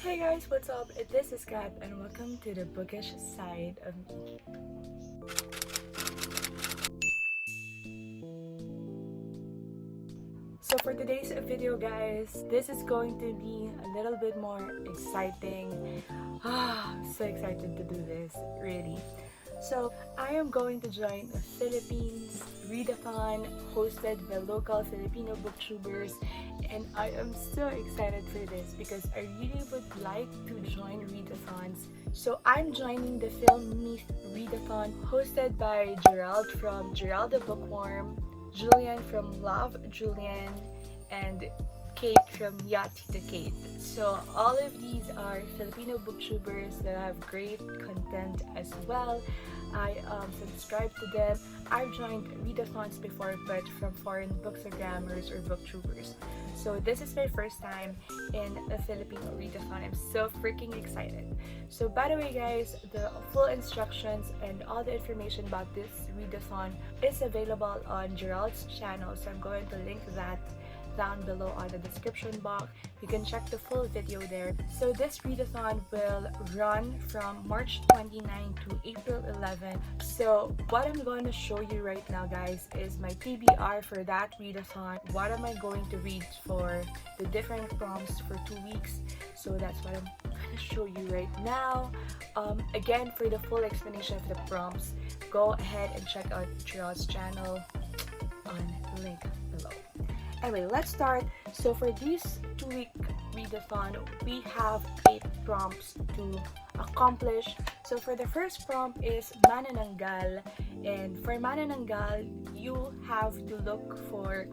Hey guys, what's up? This is Kat and welcome to the bookish side of me. So for today's video guys, this is going to be a little bit more exciting. So excited to do this, really. So I am going to join a Philippines readathon hosted by local Filipino booktubers, and I am so excited for this because I really would like to join readathons. So I'm joining the philmythreadathon hosted by Gerald from Gerald the Bookworm, Julian from Love Julian, and Kate from Yacht to Kate. So all of these are Filipino booktubers that have great content as well. I subscribe to them. I've joined readathons before, but from foreign bookstagrammers or booktubers. So this is my first time in a Filipino readathon. I'm so freaking excited. So by the way guys, the full instructions and all the information about this readathon is available on Gerald's channel. So I'm going to link that down below on the description box. You can check the full video there. So this readathon will run from March 29 to April 11. So what I'm going to show you right now guys is my TBR for that readathon. What am I going to read for the different prompts for 2 weeks. So that's what I'm going to show you right now. Again, for the full explanation of the prompts, go ahead and check out Gerald's channel on the link below. Anyway, let's start. So for this 2-week readathon, we have 8 prompts to accomplish. So for the first prompt is Mananggal, and for Mananggal, you have to look for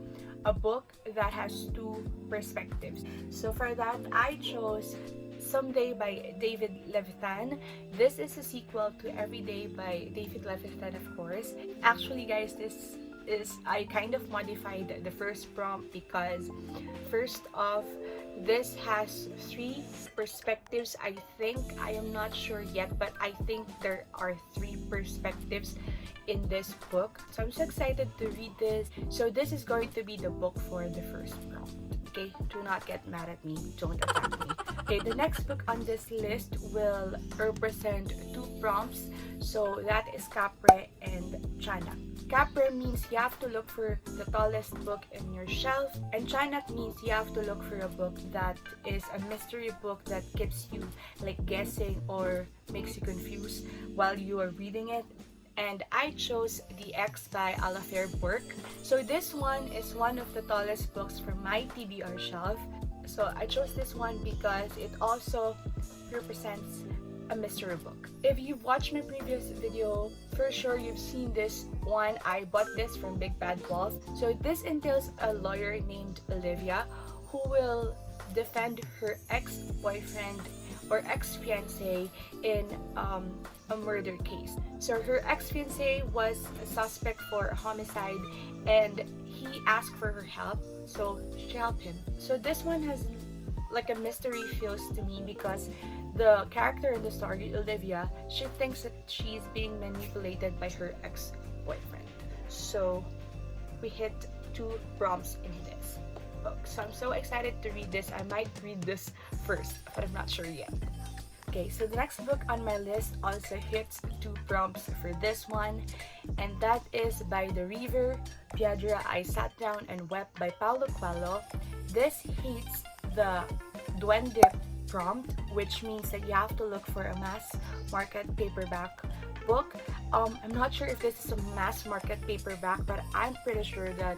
a book that has 2 perspectives. So for that, I chose Someday by David Levitan. This is a sequel to Everyday by David Levitan, of course. Actually guys, I kind of modified the first prompt because first off, this has 3 perspectives. I am not sure yet, but I think there are 3 perspectives in this book. So I'm so excited to read this. So this is going to be the book for the first prompt. Okay, do not get mad at me, don't attack me. Okay, the next book on this list will represent 2 prompts. So that is Capre and Chana. Capre means you have to look for the tallest book in your shelf, and Chana means you have to look for a book that is a mystery book that keeps you like guessing or makes you confused while you are reading it. And I chose The X by Alafair Burke. So this one is one of the tallest books from my TBR shelf. So I chose this one because it also represents a mystery book. If you've watched my previous video, for sure you've seen this one. I bought this from Big Bad Wolf. So this entails a lawyer named Olivia who will defend her ex-boyfriend or ex-fiancé in a murder case. So her ex-fiancé was a suspect for homicide and he asked for her help, so she helped him. So this one has like a mystery feels to me because the character in the story, Olivia, she thinks that she's being manipulated by her ex-boyfriend. So we hit 2 prompts in this book. So I'm so excited to read this. I might read this first, but I'm not sure yet. Okay, so the next book on my list also hits 2 prompts for this one, and that is by the River Piedra I Sat Down and Wept by Paulo Coelho. This hits the Duende prompt, which means that you have to look for a mass market paperback book. I'm not sure if this is a mass market paperback, but I'm pretty sure that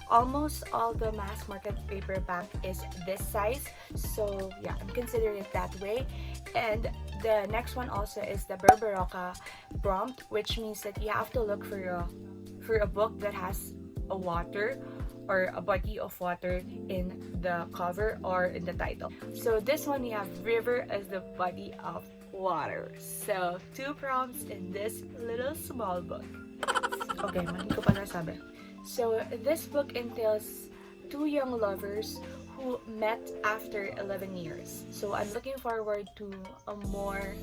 almost all the mass market paperback is this size. So yeah, I'm considering it that way. And the next one also is the Berberoka prompt, which means that you have to look for a book that has a water or a body of water in the cover or in the title. So this one we have river as the body of water. So 2 prompts in this little small book. Okay, mali ko pa nasabi. So this book entails 2 young lovers who met after 11 years. So I'm looking forward to a more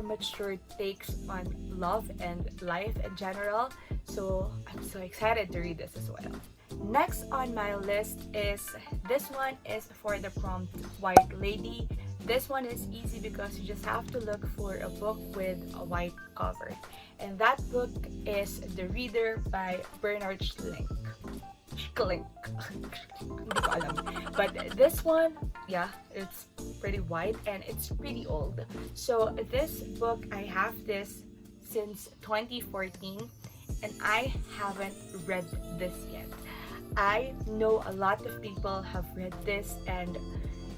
mature takes on love and life in general. So I'm so excited to read this as well. Next on my list is, this one is for the prompt White Lady. This one is easy because you just have to look for a book with a white cover. And that book is The Reader by Bernard Schlink. Hindi ko alam. But this one, yeah, it's pretty white and it's pretty old. So this book, I have this since 2014 and I haven't read this yet. I know a lot of people have read this and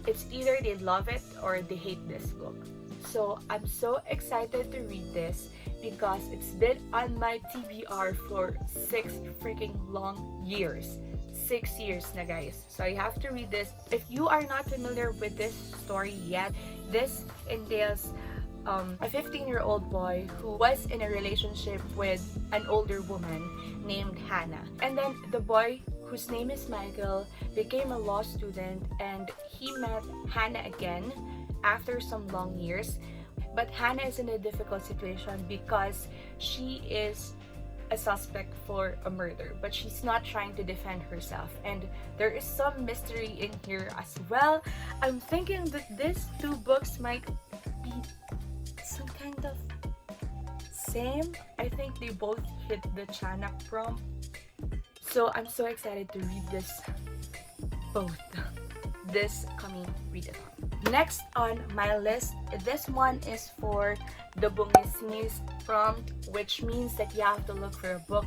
it's either they love it or they hate this book. So I'm so excited to read this because it's been on my TBR for 6 freaking long years. 6 years na guys. So I have to read this. If you are not familiar with this story yet, this entails a 15-year-old boy who was in a relationship with an older woman named Hannah. And then the boy, whose name is Michael, became a law student and he met Hannah again after some long years. But Hannah is in a difficult situation because she is a suspect for a murder, but she's not trying to defend herself. And there is some mystery in here as well. I'm thinking that these two books might be some kind of same. I think they both hit the Chanak prompt. So I'm so excited to read this both this coming readathon. Next on my list, this one is for the bookish prompt, which means that you have to look for a book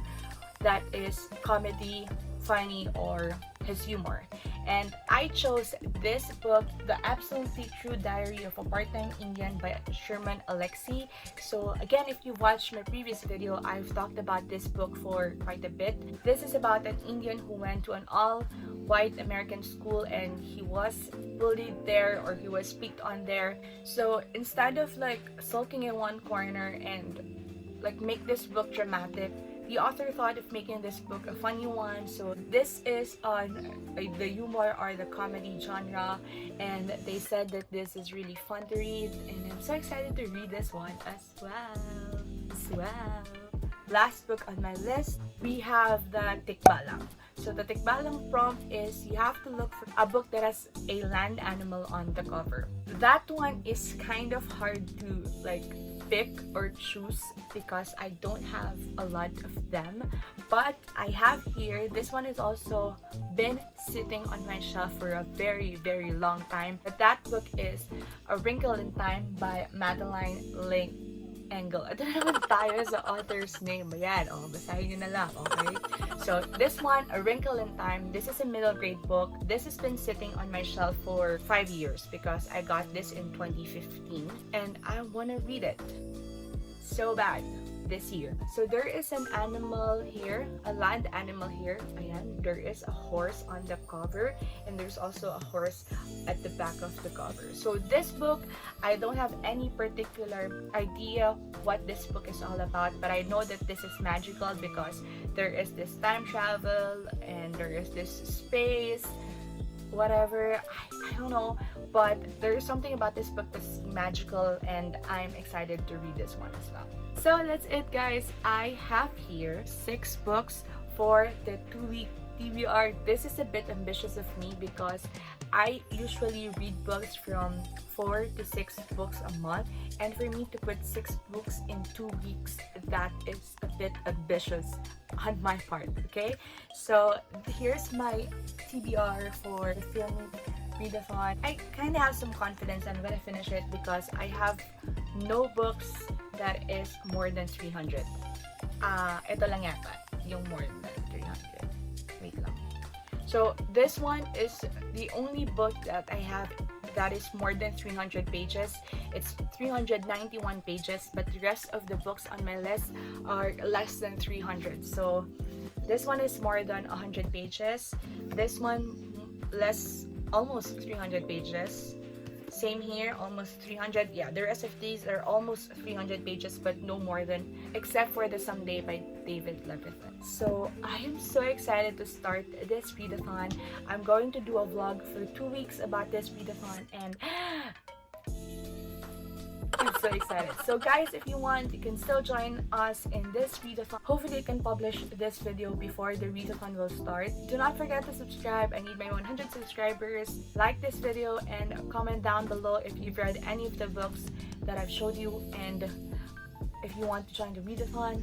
that is comedy, funny, or has humor. And I chose this book, The Absolutely True Diary of a Part-Time Indian by Sherman Alexie. So again, if you watched my previous video, I've talked about this book for quite a bit. This is about an Indian who went to an all-white American school and he was bullied there, or he was picked on there. So instead of like sulking in one corner and like make this book dramatic, the author thought of making this book a funny one. So this is on the humor or the comedy genre, and they said that this is really fun to read, and I'm so excited to read this one as well. Last book on my list, we have the Tikbalang. So the Tikbalang prompt is you have to look for a book that has a land animal on the cover. That one is kind of hard to like pick or choose because I don't have a lot of them, but I have here, this one has also been sitting on my shelf for a very long time. But that book is A Wrinkle in Time by Madeline Mananggal. Ito na naman tayo sa author's name. Ayan, basahin nyo na lang, okay? So this one, A Wrinkle in Time, this is a middle grade book. This has been sitting on my shelf for 5 years because I got this in 2015 and I want to read it so bad this year. So there is an animal here, a land animal here. Ayan, there is a horse on the cover and there's also a horse at the back of the cover. So this book, I don't have any particular idea what this book is all about, but I know that this is magical because there is this time travel and there is this space, whatever, I don't know, but there is something about this book that's magical and I'm excited to read this one as well. So that's it guys, I have here 6 books for the 2-week TBR. This is a bit ambitious of me because I usually read books from 4 to 6 books a month, and for me to put 6 books in 2 weeks, that is a bit ambitious on my part, okay? So here's my TBR for the philmythreadathon. I kind of have some confidence I'm gonna finish it because I have no books that is more than 300. Ito lang yata, yung more than 300. Wait lang. So this one is the only book that I have that is more than 300 pages. It's 391 pages, but the rest of the books on my list are less than 300. So this one is more than 100 pages. This one almost 300 pages. Same here, almost 300. Yeah, the rest of these are almost 300 pages, but no more than, except for The Someday by David Levithan. So I am so excited to start this readathon. I'm going to do a vlog for 2 weeks about this readathon, and I'm so excited. So guys, if you want, you can still join us in this readathon. Hopefully I can publish this video before the readathon will start. Do not forget to subscribe. I need my 100 subscribers. Like this video and comment down below if you've read any of the books that I've showed you, and if you want to join the readathon,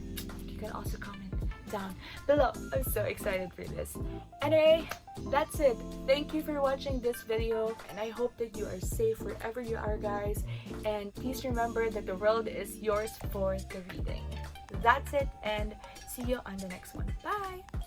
you can also comment down below. I'm so excited for this. Anyway, that's it. Thank you for watching this video, and I hope that you are safe wherever you are, guys. And please remember that the world is yours for the reading. That's it, and see you on the next one. Bye!